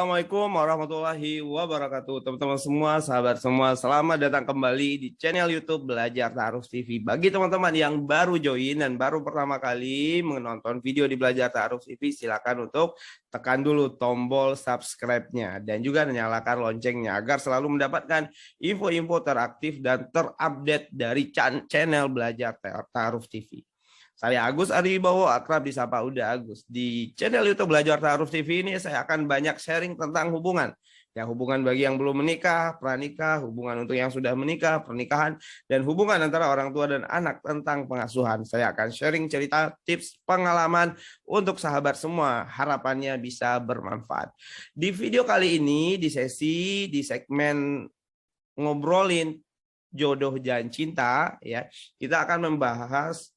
Assalamualaikum warahmatullahi wabarakatuh. Teman-teman semua, sahabat semua, selamat datang kembali di channel YouTube Belajar Ta'aruf TV. Bagi teman-teman yang baru join dan baru pertama kali menonton video di Belajar Ta'aruf TV, silakan untuk tekan dulu tombol subscribe-nya dan juga nyalakan loncengnya agar selalu mendapatkan info-info teraktif dan terupdate dari channel Belajar Ta'aruf TV. Saya Agus Aribowo, akrab disapa Uda Agus. Di channel YouTube Belajar Ta'aruf TV ini saya akan banyak sharing tentang hubungan. Ya, hubungan bagi yang belum menikah, pranikah, hubungan untuk yang sudah menikah, pernikahan, dan hubungan antara orang tua dan anak tentang pengasuhan. Saya akan sharing cerita, tips, pengalaman untuk sahabat semua. Harapannya bisa bermanfaat. Di video kali ini, di segmen ngobrolin jodoh dan cinta, ya, kita akan membahas.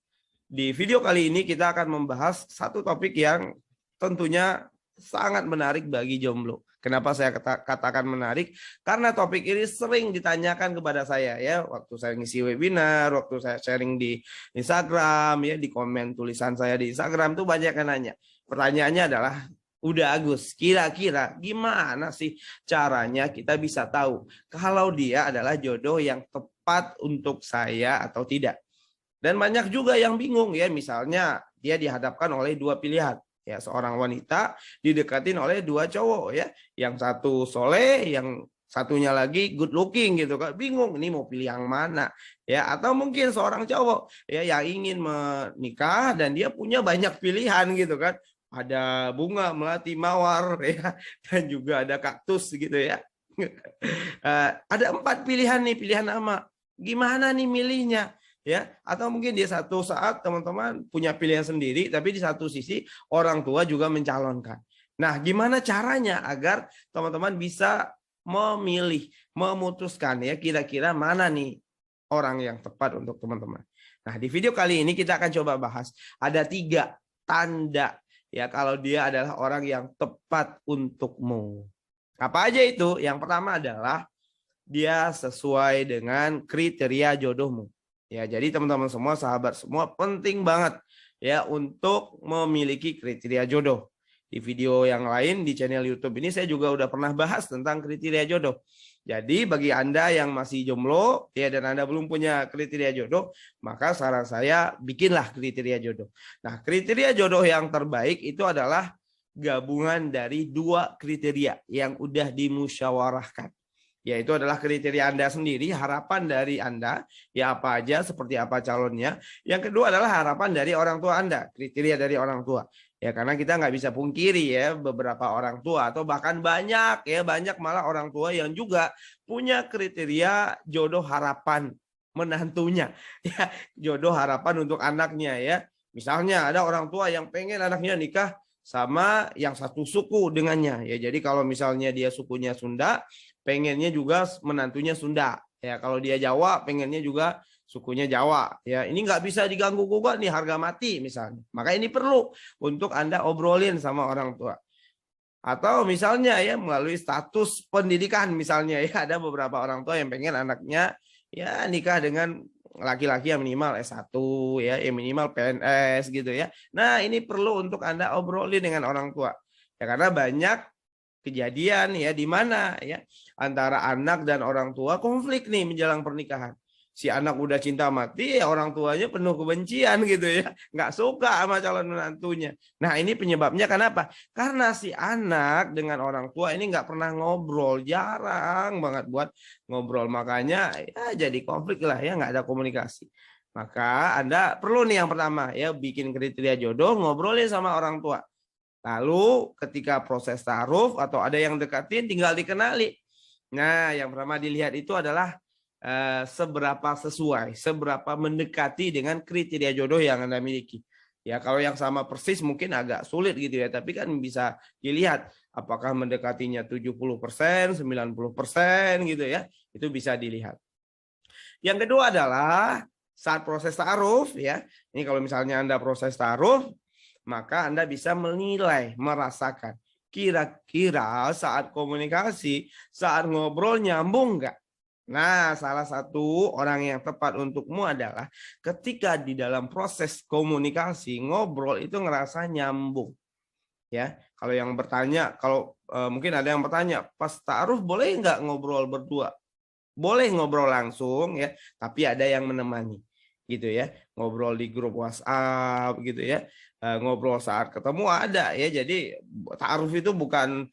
Di video kali ini kita akan membahas satu topik yang tentunya sangat menarik bagi jomblo. Kenapa saya katakan menarik? Karena topik ini sering ditanyakan kepada saya ya, waktu saya ngisi webinar, waktu saya sharing di Instagram ya, di komen tulisan saya di Instagram tuh banyak yang nanya. Pertanyaannya adalah, udah Agus, kira-kira gimana sih caranya kita bisa tahu kalau dia adalah jodoh yang tepat untuk saya atau tidak? Dan banyak juga yang bingung ya, misalnya dia dihadapkan oleh dua pilihan. Ya, seorang wanita didekatin oleh dua cowok ya. Yang satu soleh, yang satunya lagi good looking gitu kan. Bingung ini mau pilih yang mana ya, atau mungkin seorang cowok ya yang ingin menikah dan dia punya banyak pilihan gitu kan. Ada bunga, melati, mawar ya, dan juga ada kaktus gitu ya. Ada 4 pilihan nih, pilihan nama. Gimana nih milihnya? Ya, atau mungkin di satu saat teman-teman punya pilihan sendiri, tapi di satu sisi orang tua juga mencalonkan. Nah, gimana caranya agar teman-teman bisa memilih, memutuskan ya kira-kira mana nih orang yang tepat untuk teman-teman. Nah, di video kali ini kita akan coba bahas ada 3 tanda ya kalau dia adalah orang yang tepat untukmu. Apa aja itu? Yang pertama adalah dia sesuai dengan kriteria jodohmu. Ya, jadi teman-teman semua, sahabat semua, penting banget ya untuk memiliki kriteria jodoh. Di video yang lain di channel YouTube ini saya juga udah pernah bahas tentang kriteria jodoh. Jadi bagi Anda yang masih jomblo ya dan Anda belum punya kriteria jodoh, maka saran saya bikinlah kriteria jodoh. Nah, kriteria jodoh yang terbaik itu adalah gabungan dari 2 kriteria yang udah dimusyawarahkan. Yaitu adalah kriteria Anda sendiri, harapan dari Anda, ya apa aja, seperti apa calonnya. Yang kedua adalah harapan dari orang tua Anda, kriteria dari orang tua. Ya, karena kita nggak bisa pungkiri ya, beberapa orang tua atau bahkan banyak malah orang tua yang juga punya kriteria jodoh harapan menantunya. Ya, jodoh harapan untuk anaknya ya. Misalnya ada orang tua yang pengen anaknya nikah sama yang satu suku dengannya. Ya, jadi kalau misalnya dia sukunya Sunda, pengennya juga menantunya Sunda ya. Kalau dia Jawa pengennya juga sukunya Jawa ya. Ini nggak bisa diganggu gugat nih, harga mati misalnya. Maka ini perlu untuk Anda obrolin sama orang tua. Atau misalnya ya melalui status pendidikan misalnya ya, ada beberapa orang tua yang pengen anaknya ya nikah dengan laki-laki yang minimal S1 ya, yang minimal PNS gitu ya. Nah, ini perlu untuk Anda obrolin dengan orang tua. Ya, karena banyak kejadian ya di mana ya antara anak dan orang tua konflik nih menjelang pernikahan. Si anak udah cinta mati, ya orang tuanya penuh kebencian gitu ya, nggak suka sama calon menantunya. Nah, ini penyebabnya kenapa? Karena si anak dengan orang tua ini nggak pernah ngobrol, jarang banget buat ngobrol, makanya ya jadi konflik lah ya, nggak ada komunikasi. Maka Anda perlu nih yang pertama ya, bikin kriteria jodoh, ngobrolin sama orang tua. Lalu ketika proses taruh atau ada yang dekatin, tinggal dikenali. Nah, yang pertama dilihat itu adalah seberapa sesuai, seberapa mendekati dengan kriteria jodoh yang Anda miliki. Ya, kalau yang sama persis mungkin agak sulit gitu ya, tapi kan bisa dilihat apakah mendekatinya 70%, 90% gitu ya. Itu bisa dilihat. Yang kedua adalah saat proses taruh ya. Ini kalau misalnya Anda proses taruh, maka Anda bisa menilai, merasakan kira-kira saat komunikasi, saat ngobrol nyambung nggak? Nah, salah satu orang yang tepat untukmu adalah ketika di dalam proses komunikasi, ngobrol itu ngerasa nyambung. Ya, Kalau yang bertanya, kalau mungkin ada yang bertanya, pas ta'aruf boleh nggak ngobrol berdua? Boleh ngobrol langsung ya, tapi ada yang menemani gitu ya. Ngobrol di grup WhatsApp gitu ya. Ngobrol saat ketemu ada ya. Jadi ta'aruf itu bukan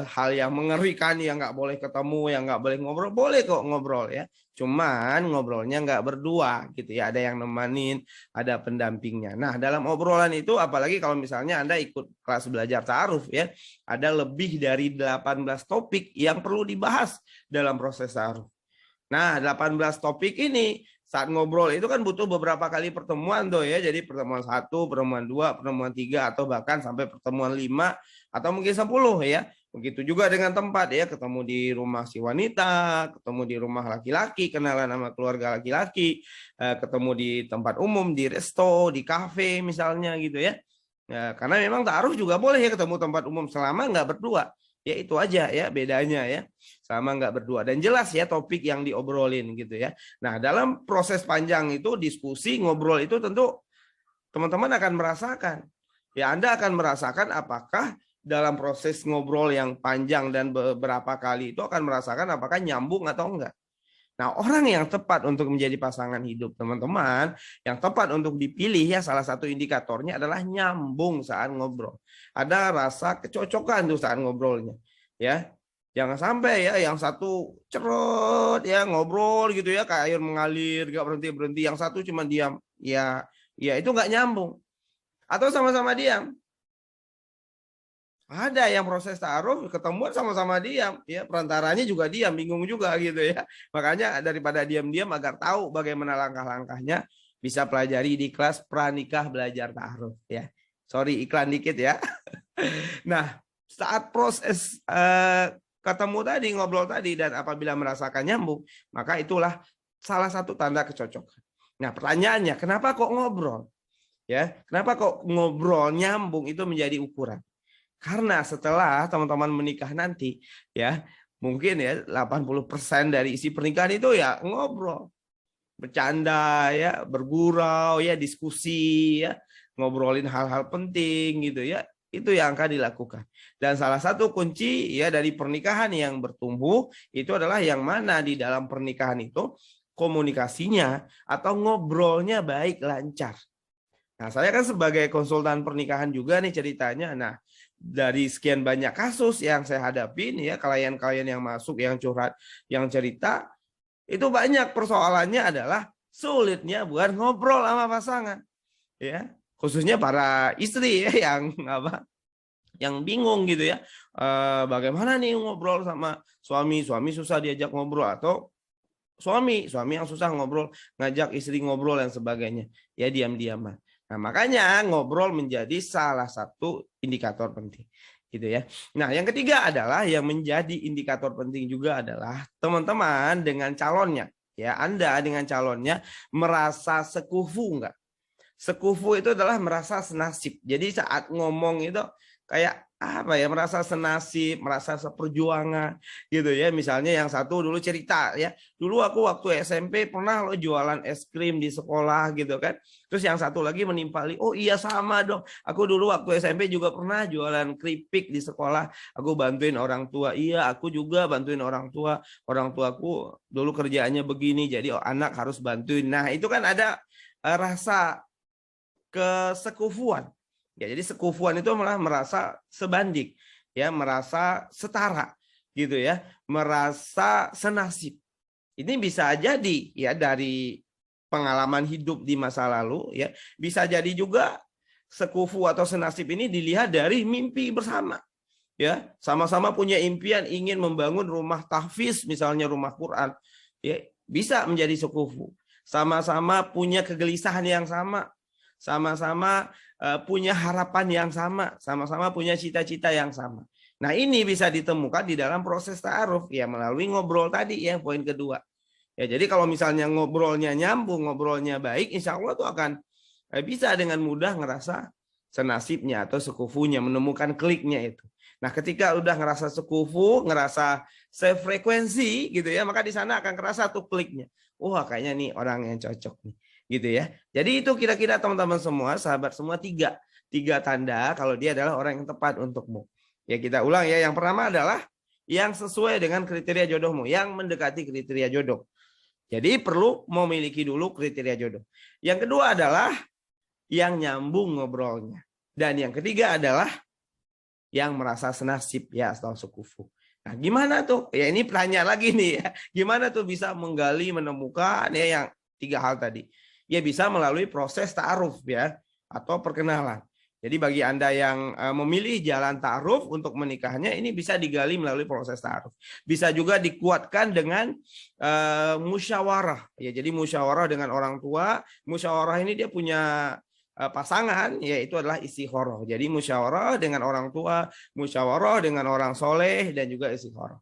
hal yang mengerikan, yang nggak boleh ketemu, yang nggak boleh ngobrol. Boleh kok ngobrol ya. Cuman ngobrolnya nggak berdua gitu ya. Ada yang nemanin, ada pendampingnya. Nah, dalam obrolan itu apalagi kalau misalnya Anda ikut kelas belajar ta'aruf ya, ada lebih dari 18 topik yang perlu dibahas dalam proses ta'aruf. Nah, 18 topik ini saat ngobrol itu kan butuh beberapa kali pertemuan tuh ya. Jadi pertemuan 1, pertemuan 2, pertemuan 3, atau bahkan sampai pertemuan 5 atau mungkin 10 ya. Begitu juga dengan tempat ya, ketemu di rumah si wanita, ketemu di rumah laki-laki, kenalan sama keluarga laki-laki, ketemu di tempat umum, di resto, di kafe misalnya gitu ya. Ya, karena memang ta'aruf juga boleh ya ketemu tempat umum selama nggak berdua. Ya itu aja ya bedanya ya, sama nggak berdua, dan jelas ya topik yang diobrolin gitu ya. Nah, dalam proses panjang itu diskusi ngobrol itu tentu teman-teman akan merasakan ya, Anda akan merasakan apakah dalam proses ngobrol yang panjang dan beberapa kali itu akan merasakan apakah nyambung atau enggak. Nah, orang yang tepat untuk menjadi pasangan hidup teman-teman, yang tepat untuk dipilih ya, salah satu indikatornya adalah nyambung saat ngobrol. Ada rasa kecocokan tuh saat ngobrolnya. Ya. Jangan sampai ya yang satu cerot ya ngobrol gitu ya kayak air mengalir, gak berhenti-berhenti, yang satu cuma diam. Ya, ya itu nggak nyambung. Atau sama-sama diam. Ada yang proses ta'aruf ketemuan sama-sama diam, ya perantaranya juga diam, bingung juga gitu ya. Makanya daripada diam-diam agar tahu bagaimana langkah-langkahnya, bisa pelajari di kelas pranikah belajar ta'aruf ya. Sorry iklan dikit ya. Nah, saat proses ketemu tadi, ngobrol tadi, dan apabila merasakan nyambung, maka itulah salah satu tanda kecocokan. Nah, pertanyaannya, kenapa kok ngobrol? Ya, kenapa kok ngobrol nyambung itu menjadi ukuran? Karena setelah teman-teman menikah nanti ya, mungkin ya 80% dari isi pernikahan itu ya ngobrol, bercanda ya, bergurau ya, diskusi ya, ngobrolin hal-hal penting gitu ya. Itu yang akan dilakukan. Dan salah satu kunci ya dari pernikahan yang bertumbuh itu adalah yang mana di dalam pernikahan itu komunikasinya atau ngobrolnya baik, lancar. Nah, saya kan sebagai konsultan pernikahan juga nih ceritanya. Nah, dari sekian banyak kasus yang saya hadapi nih ya, klien-klien yang masuk, yang curhat, yang cerita, itu banyak persoalannya adalah sulitnya buat ngobrol sama pasangan. Ya, khususnya para istri ya yang apa? Yang bingung gitu ya. Bagaimana nih ngobrol sama suami susah diajak ngobrol, atau suami yang susah ngobrol, ngajak istri ngobrol dan sebagainya. Ya diam-diaman. Nah, makanya ngobrol menjadi salah satu indikator penting gitu ya. Nah, yang ketiga adalah yang menjadi indikator penting juga adalah teman-teman dengan calonnya. Ya, Anda dengan calonnya merasa sekufu enggak? Sekufu itu adalah merasa senasib. Jadi saat ngomong itu kayak apa ya, merasa senasib, merasa seperjuangan gitu ya. Misalnya yang satu dulu cerita ya, dulu aku waktu SMP pernah lo jualan es krim di sekolah gitu kan. Terus yang satu lagi menimpali, oh iya sama dong, aku dulu waktu SMP juga pernah jualan keripik di sekolah, aku bantuin orang tua. Iya, aku juga bantuin orang tua, orang tuaku dulu kerjaannya begini, jadi anak harus bantuin. Nah, itu kan ada rasa kesekufuan. Ya, jadi sekufuan itu malah merasa sebanding, ya, merasa setara, gitu ya, merasa senasib. Ini bisa jadi ya dari pengalaman hidup di masa lalu, ya, bisa jadi juga sekufu atau senasib ini dilihat dari mimpi bersama. Ya, sama-sama punya impian ingin membangun rumah tahfiz, misalnya rumah Quran, ya, bisa menjadi sekufu. Sama-sama punya kegelisahan yang sama, sama-sama punya harapan yang sama, sama-sama punya cita-cita yang sama. Nah, ini bisa ditemukan di dalam proses ta'aruf ya, melalui ngobrol tadi ya, poin kedua. Ya, jadi kalau misalnya ngobrolnya nyambung, ngobrolnya baik, insya Allah tuh akan bisa dengan mudah ngerasa senasibnya atau sekufunya, menemukan kliknya itu. Nah, ketika udah ngerasa sekufu, ngerasa sefrekuensi gitu ya, maka di sana akan kerasa tuh kliknya. Wah, kayaknya nih orang yang cocok nih. Gitu ya. Jadi itu kira-kira teman-teman semua, sahabat semua, 3 tanda kalau dia adalah orang yang tepat untukmu. Ya, kita ulang ya. Yang pertama adalah yang sesuai dengan kriteria jodohmu, yang mendekati kriteria jodoh. Jadi perlu memiliki dulu kriteria jodoh. Yang kedua adalah yang nyambung ngobrolnya. Dan yang ketiga adalah yang merasa senasib ya atau sekufu. Nah, gimana tuh? Ya ini pertanyaan lagi nih ya. Gimana tuh bisa menggali, menemukan ya yang 3 hal tadi? Ya bisa melalui proses ta'aruf ya atau perkenalan. Jadi bagi Anda yang memilih jalan ta'aruf untuk menikahnya, ini bisa digali melalui proses ta'aruf. Bisa juga dikuatkan dengan musyawarah. Ya, jadi musyawarah dengan orang tua. Musyawarah ini dia punya pasangan, yaitu adalah istikharah. Jadi musyawarah dengan orang tua, musyawarah dengan orang soleh, dan juga istikharah.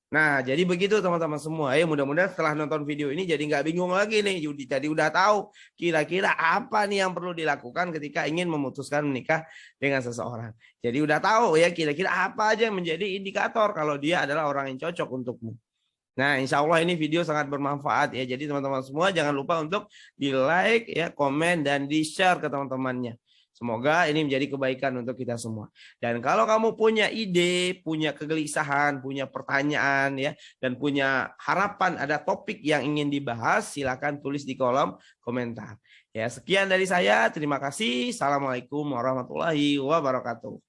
Nah, jadi begitu teman-teman semua. Ya, mudah-mudahan setelah nonton video ini jadi nggak bingung lagi nih. Jadi udah tahu kira-kira apa nih yang perlu dilakukan ketika ingin memutuskan menikah dengan seseorang. Jadi udah tahu ya kira-kira apa aja yang menjadi indikator kalau dia adalah orang yang cocok untukmu. Nah, insya Allah ini video sangat bermanfaat ya. Jadi teman-teman semua jangan lupa untuk di like ya, komen dan di share ke teman-temannya. Semoga ini menjadi kebaikan untuk kita semua. Dan kalau kamu punya ide, punya kegelisahan, punya pertanyaan ya, dan punya harapan ada topik yang ingin dibahas, silakan tulis di kolom komentar. Ya, sekian dari saya. Terima kasih. Assalamualaikum warahmatullahi wabarakatuh.